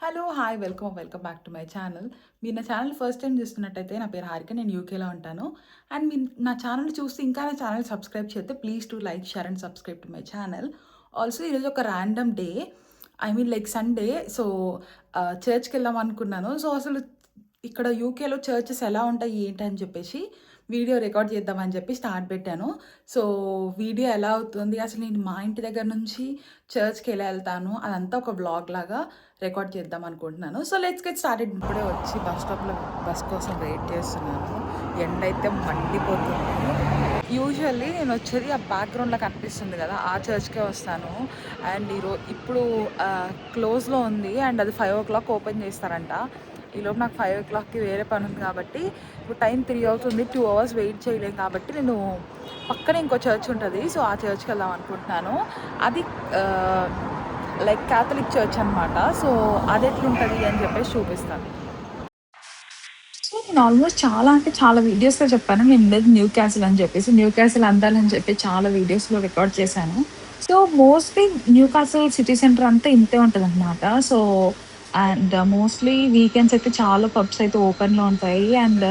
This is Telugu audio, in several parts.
Hello! Hi! Welcome back to my channel. మీరు నా ఛానల్ ఫస్ట్ టైమ్ చూస్తున్నట్టయితే నా పేరు హారిక. నేను యూకేలో ఉంటాను. అండ్ మీరు నా ఛానల్ చూసి ఇంకా నా ఛానల్ సబ్స్క్రైబ్ చేయకపోతే please do like, share and subscribe to my channel. Also ఈరోజు ఒక random day. I mean like Sunday. So, చర్చ్‌కెళ్దాం అనుకున్నాను. సో, అసలు ఇక్కడ యూకేలో చర్చెస్ ఎలా ఉంటాయి, ఏంటి అని చెప్పేసి వీడియో రికార్డ్ చేద్దామని చెప్పి స్టార్ట్ పెట్టాను. సో, వీడియో ఎలా అవుతుంది, అసలు నేను మా ఇంటి దగ్గర నుంచి చర్చ్‌కి ఎలా వెళ్తాను, అదంతా ఒక వ్లాగ్ లాగా రికార్డ్ చేద్దాం అనుకుంటున్నాను. So, let's get started. ఇప్పుడే వచ్చి బస్ స్టాప్‌లో బస్ కోసం వెయిట్ చేస్తున్నాను. ఎండ అయితే మండిపోతుంది. యూజువల్లీ నేను వచ్చేది ఆ బ్యాక్‌గ్రౌండ్‌లో కనిపిస్తుంది కదా, ఆ చర్చ్‌కే వస్తాను. అండ్ ఇప్పుడు క్లోజ్‌లో ఉంది అండ్ అది 5:00 ఓపెన్ చేస్తారంట. ఈలోపు నాకు 5:00కి వేరే పని ఉంది కాబట్టి, ఇప్పుడు టైం 3 అవుతుంది. 2 అవర్స్ వెయిట్ చేయలేం కాబట్టి నేను పక్కనే ఇంకో చర్చ్ ఉంటుంది. సో, ఆ చర్చ్‌కి వెళ్దాం అనుకుంటున్నాను. అది లైక్ క్యాథలిక్ చర్చ్ అనమాట. సో, అది ఎట్లుంటుంది అని చెప్పేసి చూపిస్తాను. సో, నేను ఆల్మోస్ట్ చాలా అంటే చాలా వీడియోస్‌లో చెప్పాను. నేను ఉండేది న్యూ క్యాసిల్ అని చెప్పేసి. న్యూ క్యాసిల్ అందాలని చెప్పి చాలా వీడియోస్‌లో రికార్డ్ చేశాను. So, mostly new castle city centre అంతా ఇంతే ఉంటదనమాట. సో, అండ్ మోస్ట్‌లీ వీకెండ్స్ అయితే చాలా పబ్స్ అయితే ఓపెన్‌లో ఉంటాయి. అండ్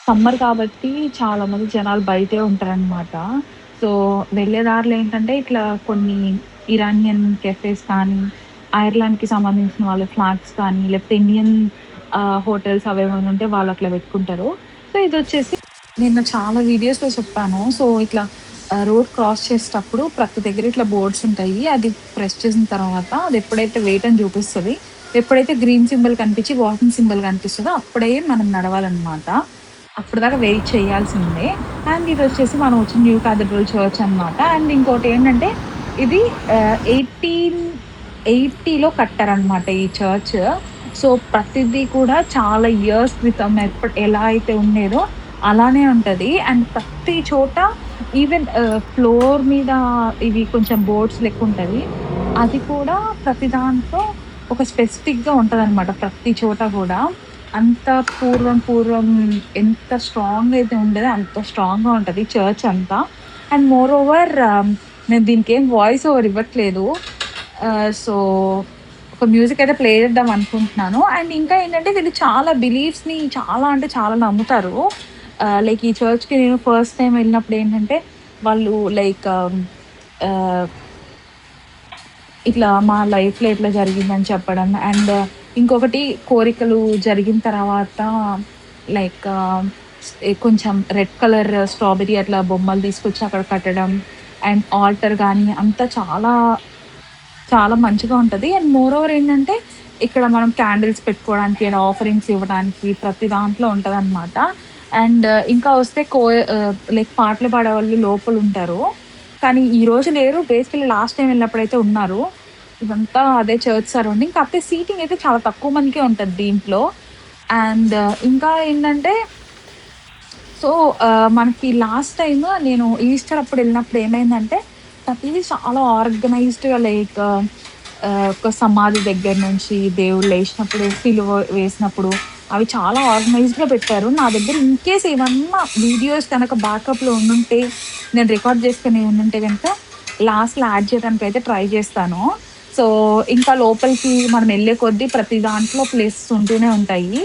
సమ్మర్ కాబట్టి చాలామంది జనాలు బయటే ఉంటారనమాట. సో, వెళ్ళే దారిలో ఏంటంటే ఇట్లా కొన్ని ఇరానియన్ కెఫేస్ కానీ, ఐర్లాండ్‌కి సంబంధించిన వాళ్ళ ఫ్లాగ్స్ కానీ, లేకపోతే ఇండియన్ హోటల్స్ అవేమైనా ఉంటే వాళ్ళు అట్లా పెట్టుకుంటారు. సో, ఇదొచ్చేసి నిన్న చాలా వీడియోస్‌లో చెప్పాను. సో, ఇట్లా రోడ్ క్రాస్ చేసేటప్పుడు ప్రతి దగ్గర ఇట్లా బోర్డ్స్ ఉంటాయి. అది ప్రెస్ చేసిన తర్వాత అది ఎప్పుడైతే వెయిట్ అని చూపిస్తది. ఎప్పుడైతే గ్రీన్ సింబల్ కనిపించి వాకింగ్ సింబల్ కనిపిస్తదో అప్పుడే మనం నడవాలనమాట. అప్పటిదాకా వెయిట్ చేయాల్సిందే. అండ్ ఇదొచ్చేసి మనం వచ్చిన న్యూ కాథడ్రల్ చర్చ్ అనమాట. అండ్ ఇంకోటేంటంటే ఇది 1880లో కట్టారనమాట ఈ చర్చ్. సో, ప్రతిదీ కూడా చాలా ఇయర్స్ క్రితం ఎలా అయితే ఉండేదో అలానే ఉంటది. అండ్ ప్రతి చోట ఈవెన్ ఫ్లోర్ మీద ఇవి కొంచెం బోర్డ్స్ లెక్కుంటది. అది కూడా ప్రతి దాంట్లో ఒక స్పెసిఫిక్‌గా ఉంటదనమాట ప్రతి చోట గూడా. అంత పూర్వం ఎంత స్ట్రాంగ్‌గా అయితే ఉండేదో అంత స్ట్రాంగ్‌గా ఉంటది చర్చ్ అంతా. అండ్ మోర్ ఓవర్ నేను దీనికేం వాయిస్ ఓవర్ ఇవ్వట్లేదు. సో, ఒక మ్యూజిక్ అయితే ప్లే చేద్దాం అనుకుంటున్నాను. అండ్ ఇంకా ఏంటంటే వీళ్ళు చాలా బిలీఫ్స్‌ని చాలా అంటే చాలా నమ్ముతారు. లైక్ ఈ చర్చ్‌కి నేను ఫస్ట్ టైమ్ వెళ్ళినప్పుడు ఏంటంటే వాళ్ళు లైక్ ఆహ్, ఇట్లా మా లైఫ్‌లో ఇట్లా జరిగిందని చెప్పడం. అండ్ ఇంకొకటి కోరికలు జరిగిన తర్వాత లైక్ కొంచెం రెడ్ కలర్ స్ట్రాబెర్రీ అట్లా బొమ్మలు తీసుకొచ్చి అక్కడ కట్టడం. అండ్ ఆల్టర్ గానీ అంతా చాలా, చాలా మంచిగా ఉంటది. అండ్ మోర్ ఓవర్ ఏంటంటే ఇక్కడ మనం క్యాండిల్స్ పెట్టుకోవడానికి అండ్ ఆఫరింగ్స్ ఇవ్వడానికి ప్రతి దాంట్లో ఉంటదనమాట. అండ్ ఇంకా వస్తే లైక్ పాటలు పాడేవాళ్ళు లోపలుంటారు. కానీ ఈరోజు లేరు. బేసికల్లీ లాస్ట్ టైమ్ వెళ్ళినప్పుడైతే ఉన్నారు. ఇదంతా అదే చర్చ్ సరౌండింగ్. కాకపోతే సీటింగ్ అయితే చాలా తక్కువ మందికే ఉంటది దీంట్లో. అండ్ ఇంకా ఏంటంటే సో, మనకి లాస్ట్ టైమ్ నేను ఈస్టర్ అప్పుడు ఎళ్ళినప్పుడు ఏమైందంటే ప్రతీదీ చాలా ఆర్గనైజ్డ్‌గా లైక్ ఒక సమాధి దగ్గర నుంచి దేవుడు లేచినప్పుడు, సిలువ వేసినప్పుడు అవి చాలా ఆర్గనైజ్డ్‌గా పెట్టారు. నా దగ్గర ఇన్‌కేస్ ఏమన్నా వీడియోస్ కనుక బ్యాకప్‌లో ఉండుంటే, నేను రికార్డ్ చేసుకునేవి ఉండుంటే గనుక లాస్ట్‌లో యాడ్ చేయడానికైతే ట్రై చేస్తాను. సో, ఇంకా లోపలికి మనం ఎళ్ళే కొద్దీ ప్రతి దాంట్లో ప్లేసెస్ ఉంటూనే ఉంటాయి.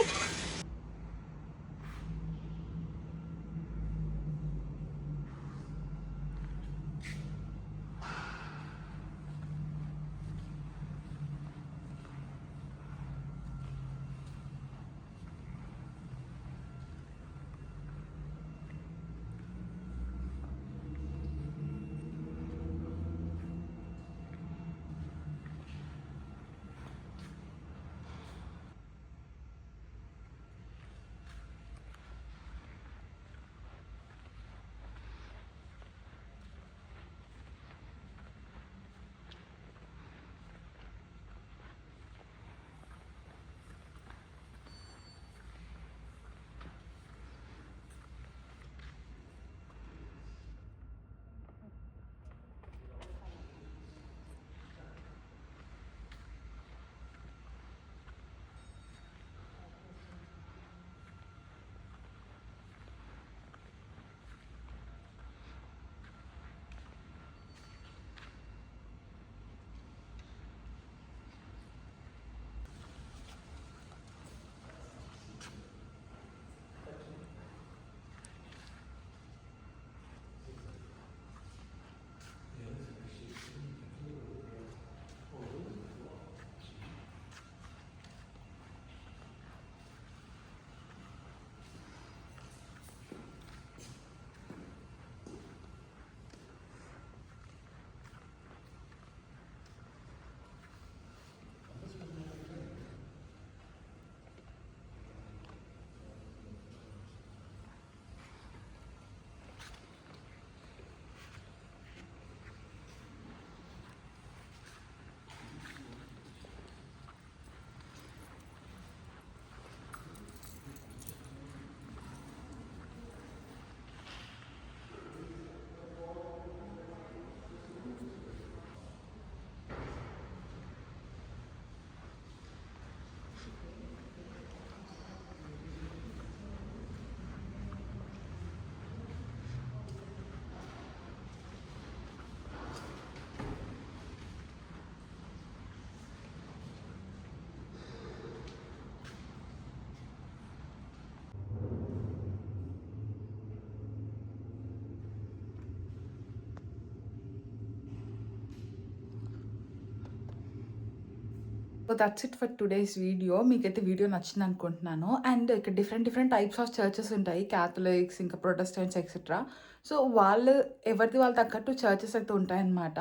So that's it for today's video. మీకైతే వీడియో నచ్చింది అనుకుంటున్నాను. అండ్ ఇక్కడ different different types of churches ఉంటాయి. క్యాథలిక్స్, ఇంకా ప్రొటెస్టెంట్స్ ఎక్సెట్రా. సో వాళ్ళు ఎవరిది వాళ్ళు తగ్గట్టు చర్చెస్ అయితే ఉంటాయన్నమాట.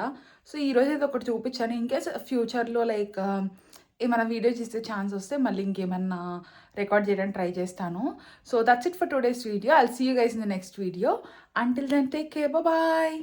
సో ఈరోజు అయితే ఒకటి చూపించాను. ఇన్‌కేస్ ఫ్యూచర్‌లో లైక్ ఏమైనా వీడియో చేసే ఛాన్స్ వస్తే మళ్ళీ ఇంకేమన్నా రికార్డ్ చేయడానికి ట్రై చేస్తాను. So that's it for today's video. I will see you guys in the next video. Until then take care. Bye.